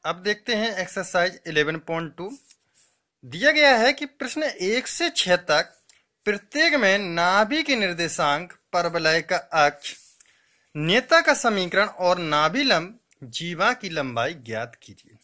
अब देखते हैं एक्सरसाइज 11.2। दिया गया है कि प्रश्न 1 से 6 तक प्रत्येक में नाभि के निर्देशांक, परवलय का अक्ष, नेता का समीकरण और नाभि लंब जीवा की लंबाई ज्ञात कीजिए।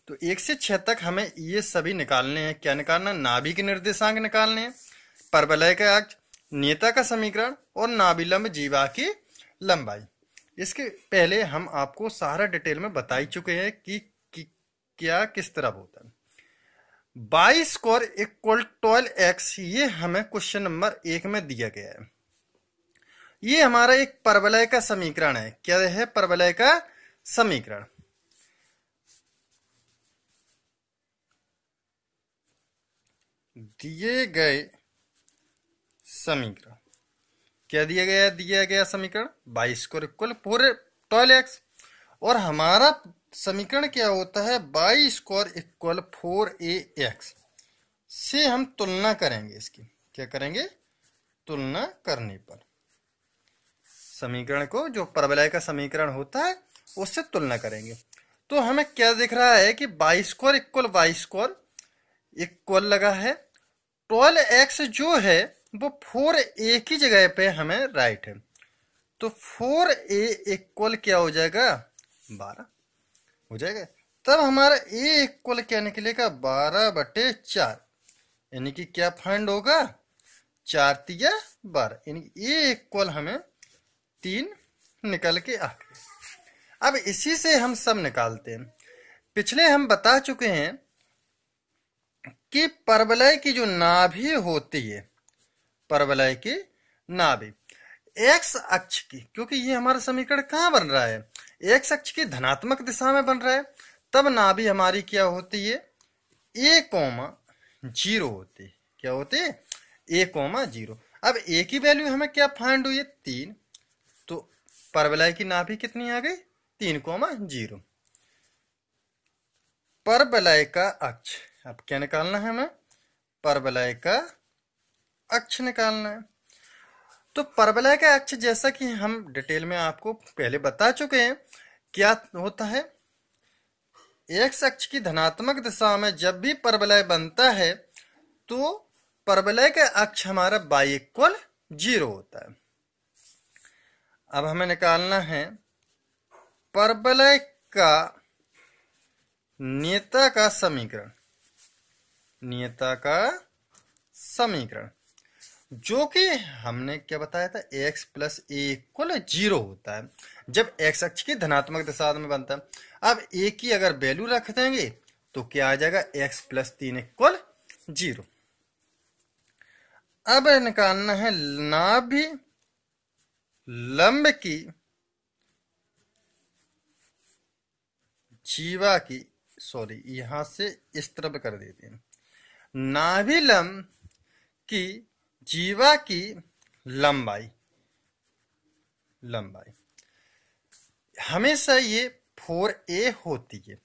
तो 1 से 6 तक हमें ये सभी निकालने हैं। क्या निकालना? नाभि के निर्देशांक निकालने हैं, परवलय का अक्ष, नेता का समीकरण और नाभि लंब जीवा की लंबाई। इसके पहले हम आपको सारा डिटेल में बता ही चुके हैं कि क्या किस तरह होता है। बाई स्क्वायर इक्वल 12x, ये हमें क्वेश्चन नंबर 1 में दिया गया है। ये हमारा एक परवलय का समीकरण है। क्या है? परवलय का समीकरण। दिए गए समीकरण, क्या दिया गया? दिया गया समीकरण बाई स्क्वायर इक्वल 12x, और हमारा समीकरण क्या होता है? बाई स्क्वायर इक्वल 4ax से हम तुलना करेंगे इसकी। क्या करेंगे? तुलना करने पर समीकरण को, जो परवलय का समीकरण होता है, उससे तुलना करेंगे। तो हमें क्या दिख रहा है कि Y square equal Y square equal लगा है। 12x जो है वो 4a की जगह पे हमें राइट है, तो 4a इक्वल क्या हो जाएगा? 12 हो जाएगा। तब हमारा a इक्वल क्या निकलेगा? 12/4, यानी कि क्या फाइंड होगा? 4 तिया 12, यानी कि a इक्वल हमें 3 निकल के आ गए। अब इसी से हम सब निकालते हैं। पिछले हम बता चुके हैं कि परवलय की जो नाभि होती है, परवलय की नाभि एक्स अक्ष की, क्योंकि ये हमारा समीकरण कहाँ बन रहा है? एक्स अक्ष की धनात्मक दिशा में बन रहा है, तब नाभि हमारी क्या होती है? a,0 होती है। क्या होती है? a,0। अब a की वैल्यू हमें क्या फाइंड हुई है? 3। तो परवलय की नाभि कितनी आ गई? 3,0। परवलय का अक्ष, अब क्या निकालना है हमें? परवलय का अक्ष निकालना है। तो परवलय का अक्ष, जैसा कि हम डिटेल में आपको पहले बता चुके हैं, क्या होता है? एक्स अक्ष की धनात्मक दिशा में जब भी परवलय बनता है तो परवलय का अक्ष हमारा बाई इक्वल 0 होता है। अब हमें निकालना है परवलय का नेता का समीकरण, नेता का समीकरण, जो कि हमने क्या बताया था? x प्लस ए इक्वल 0 होता है जब x अक्ष की धनात्मक दिशा में बनता है। अब a की अगर वैल्यू रख देंगे तो क्या आ जाएगा? x plus 3 equal 0। अब निकालना है नाभि लंब की जीवा की, सॉरी यहां से इस तरफ कर देते हैं, नाभि लंब की जीवा की लंबाई, लंबाई हमेशा ये 4a होती है,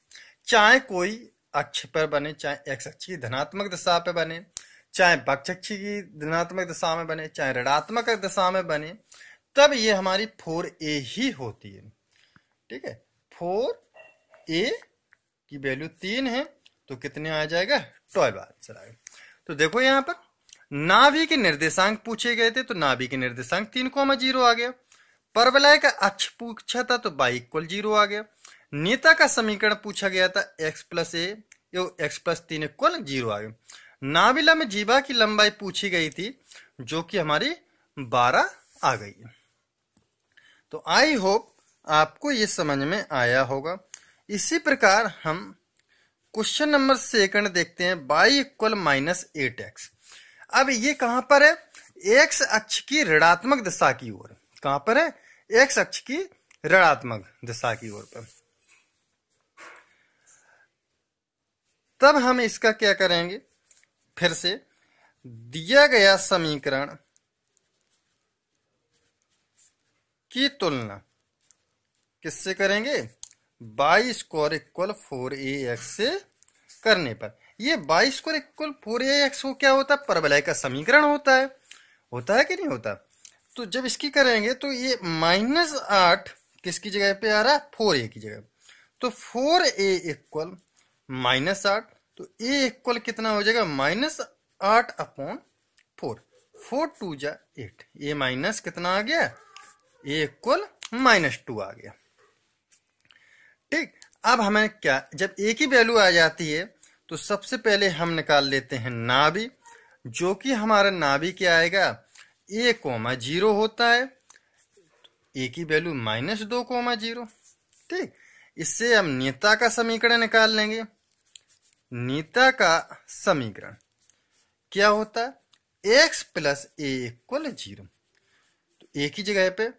चाहे कोई अक्ष पर बने, चाहे एक्स अक्ष की धनात्मक दिशा पे बने, चाहे वक्ष अक्ष की धनात्मक दिशा में बने, चाहे ऋणात्मक दिशा में बने, तब ये हमारी 4a ही होती है। ठीक है, 4a की वैल्यू 3 है, तो कितने आ जाएगा? 12 आंसर आएगा। तो देखो यहाँ पर नाभि के निर्देशांक पूछे गए थे, तो नाभि के निर्देशांक 3,0 आ गया। परवलय का अक्ष पूछा था तो बाई इक्वल 0 आ गया। नेता का समीकरण पूछा गया था x प्लस ए, x प्लस 3 इक्वल 0 आ गया। नाभि लंब जीवा की लंबाई पूछी गई थी, जो कि हमारी 12 आ गई है। तो आई होप आपको ये समझ में आया होगा। इसी प्रकार हम क्वेश्चन नंबर 2 देखते हैं, बाई इक्वल -8x। अब ये कहां पर है? एक्स अक्ष की ऋणात्मक दिशा की ओर। कहां पर है? एक्स अक्ष की ऋणात्मक दिशा की ओर पर। तब हम इसका क्या करेंगे? फिर से दिया गया समीकरण की तुलना किससे करेंगे? बाई स्क्वायर इक्वल 4ax से करने पर। ये बाई स्क्वायर इक्वल 4ax को क्या होता है? परवलय का समीकरण होता है कि नहीं होता? तो जब इसकी करेंगे तो ये -8 किसकी जगह पे आ रहा है? 4a की जगह। तो 4a इक्वल -8, तो a इक्वल कितना हो जाएगा -8/4। 4 2 जा 8, a माइनस कितना आ गया, a इक्वल -2 आ गया। ठीक, अब हमें क्या, जब a की वैल्यू आ जाती है तो सबसे पहले हम निकाल लेते हैं नाभि, जो कि हमारा नाभि क्या आएगा, a,0 होता है, a की वैल्यू -2,0। ठीक, इससे हम नीता का समीकरण निकाल लेंगे। नीता का समीकरण क्या होता है, x प्लस a इक्वल 0। तो a की जगह पे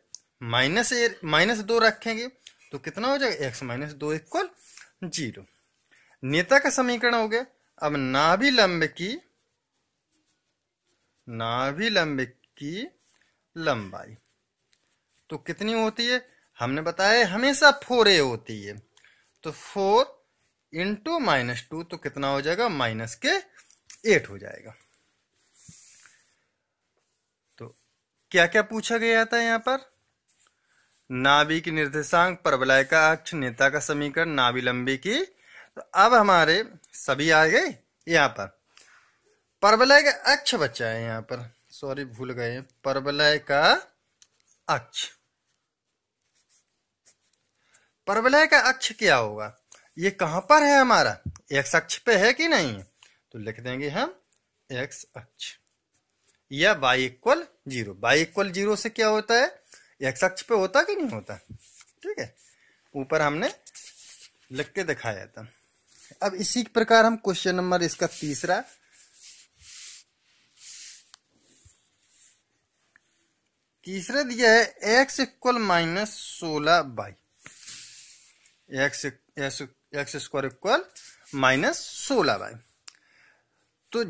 -2 रखेंगे तो कितना हो जाएगा, x -2 इक्वल 0। नीता का समीकरण हो गया। अब नाभि लंब की लंबाई तो कितनी होती है, हमने बताया हमेशा 4a होती है, तो 4 इंटू -2 तो कितना हो जाएगा, -8 हो जाएगा। तो क्या क्या पूछा गया था यहाँ पर, नाभि की निर्देशांक, परवलय का अक्ष, नेता का समीकरण, नाभि लंबी की। तो अब हमारे सभी आ गए। यहाँ पर परवलय का अक्ष बचा है, यहाँ पर सॉरी भूल गए, परवलय का अक्ष। परवलय का अक्ष क्या होगा, ये कहां पर है हमारा, एक्स अक्ष पे है कि नहीं, तो लिख देंगे हम एक्स अक्ष, या y इक्वल 0। y इक्वल 0 से क्या होता है, एक्स अक्ष पे होता कि नहीं होता। ठीक है, ऊपर हमने लिख के दिखाया था। अब इसी प्रकार हम क्वेश्चन नंबर इसका तीसरा दिया है, x equal -16y, x square equal -16y। तो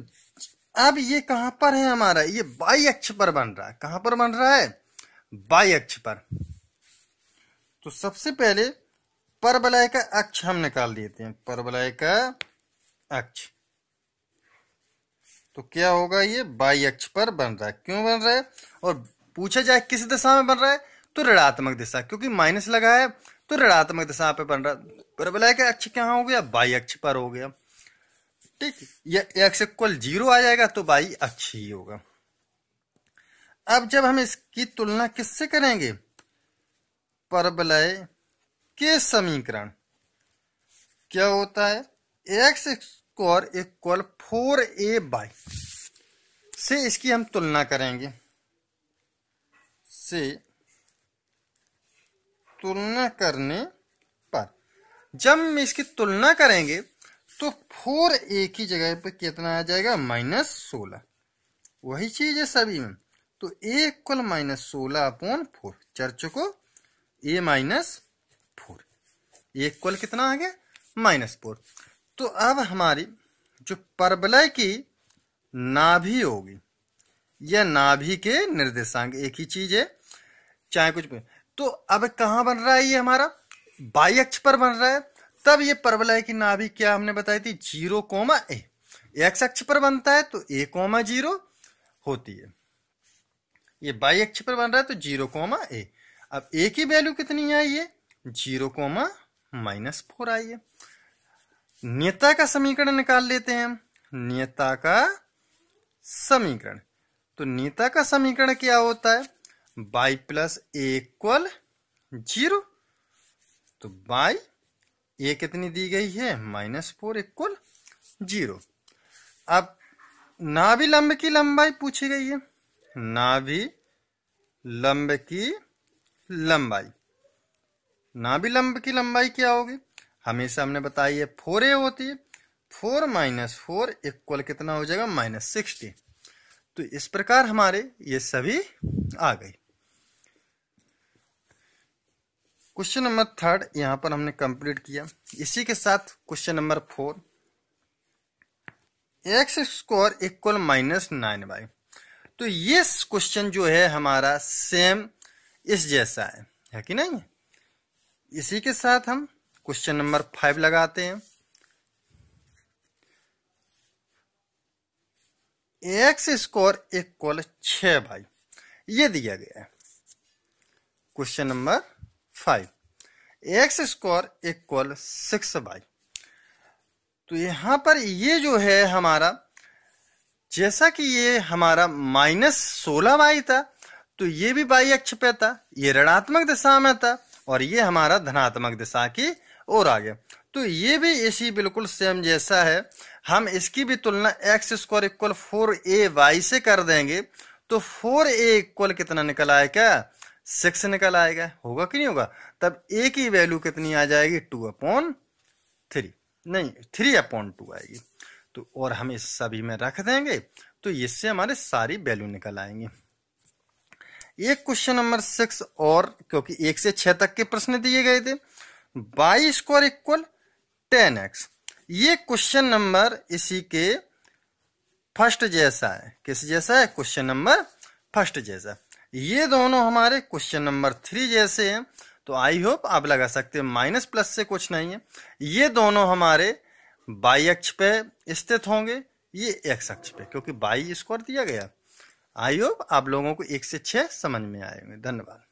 अब ये कहां पर है हमारा, ये y अक्ष पर बन रहा है। कहां पर बन रहा है, y अक्ष पर। तो सबसे पहले परवलय का अक्ष हम निकाल देते हैं, परवलय का अक्ष। तो क्या होगा, ये y अक्ष पर बन रहा है। क्यों बन रहा है, और पूछा जाए किस दिशा में बन रहा है, तो ऋणात्मक दिशा, क्योंकि माइनस लगा है तो ऋणात्मक दिशा पे बन रहा है। परवलय का अक्ष क्या हो गया, y अक्ष पर हो गया। ठीक, ये x इक्वल 0 आ जाएगा तो y अक्ष ही होगा। अब जब हम इसकी तुलना किससे करेंगे, परवलय के समीकरण क्या होता है, एक्स स्क्वायर इक्वल 4a से इसकी हम तुलना करेंगे, से तुलना करने पर जब हम इसकी तुलना करेंगे तो 4a की जगह पे कितना आ जाएगा, -16। वही चीज है सभी में। तो a इक्वल -16/4, चर्चको a -4, a इक्वल कितना आ गया, -4। तो अब हमारी जो परवलय की नाभि होगी या नाभि के निर्देशांक, एक ही चीज है चाहे कुछ भी। तो अब कहां बन रहा है, ये हमारा y अक्ष पर बन रहा है। तब ये परवलय की नाभि क्या हमने बताई थी, 0,a। x अक्ष पर बनता है तो a,0 होती है। ये y अक्ष पर बन रहा है तो 0,a। अब a की वैल्यू कितनी आई है, 0,-4 आई है। नीता का समीकरण निकाल लेते हैं हम, नीता का समीकरण। तो नीता का समीकरण क्या होता है, y प्लस a इक्वल 0। तो y a कितनी दी गई है, -4 इक्वल 0। अब नाभि लंब की लंबाई पूछी गई है, नाभि लंब की लंबाई। नाभि लंब की लंबाई क्या होगी, हमेशा हमने बताई है 4a होती है। 4 - 4 इक्वल कितना हो जाएगा, -60। तो इस प्रकार हमारे ये सभी आ गई। क्वेश्चन नंबर 3 यहां पर हमने कंप्लीट किया। इसी के साथ question number 4, x square equal -9y। तो ये क्वेश्चन जो है हमारा सेम इस जैसा है कि नहीं। इसी के साथ हम क्वेश्चन नंबर 5 लगाते हैं। एक्स स्क्वायर इक्वल 6y, ये दिया गया है question number 5। X square equal 6y। तो यहां पर ये जो है हमारा, जैसा कि ये हमारा -16y था, तो ये भी y अक्ष पे था, ये ऋणात्मक दिशा में था, और ये हमारा धनात्मक दिशा की ओर आ गया। तो ये भी इसी बिल्कुल सेम जैसा है। हम इसकी भी तुलना एक्स स्क्वायर इक्वल 4ay से कर देंगे, तो 4a इक्वल कितना निकल आएगा? 6 निकल आएगा। होगा कि नहीं होगा? तब a की वैल्यू कितनी आ जाएगी? 2/3, नहीं 3/2 आएगी। तो और हम इस सभी में रख देंगे, तो इससे हमारे सारी वैल्यू निकल आएंगे। एक क्वेश्चन नंबर 6 और, क्योंकि 1 से 6 तक के प्रश्न दिए गए थे। Y square equal 10x। ये क्वेश्चन नंबर इसी के फर्स्ट जैसा है। किस जैसा है? क्वेश्चन नंबर फर्स्ट जैसा। ये दोनों हमारे क्वेश्चन नंबर 3 जैसे हैं। तो आई होप आप लगा सकते हैं, माइनस प्लस से कुछ नहीं है। ये दोनों हमारे बाई अक्ष पे स्थित होंगे, ये एक्स अक्ष पे, क्योंकि बाई स्क्वायर दिया गया। आई होप आप लोगों को 1 से 6 समझ में आएंगे। धन्यवाद।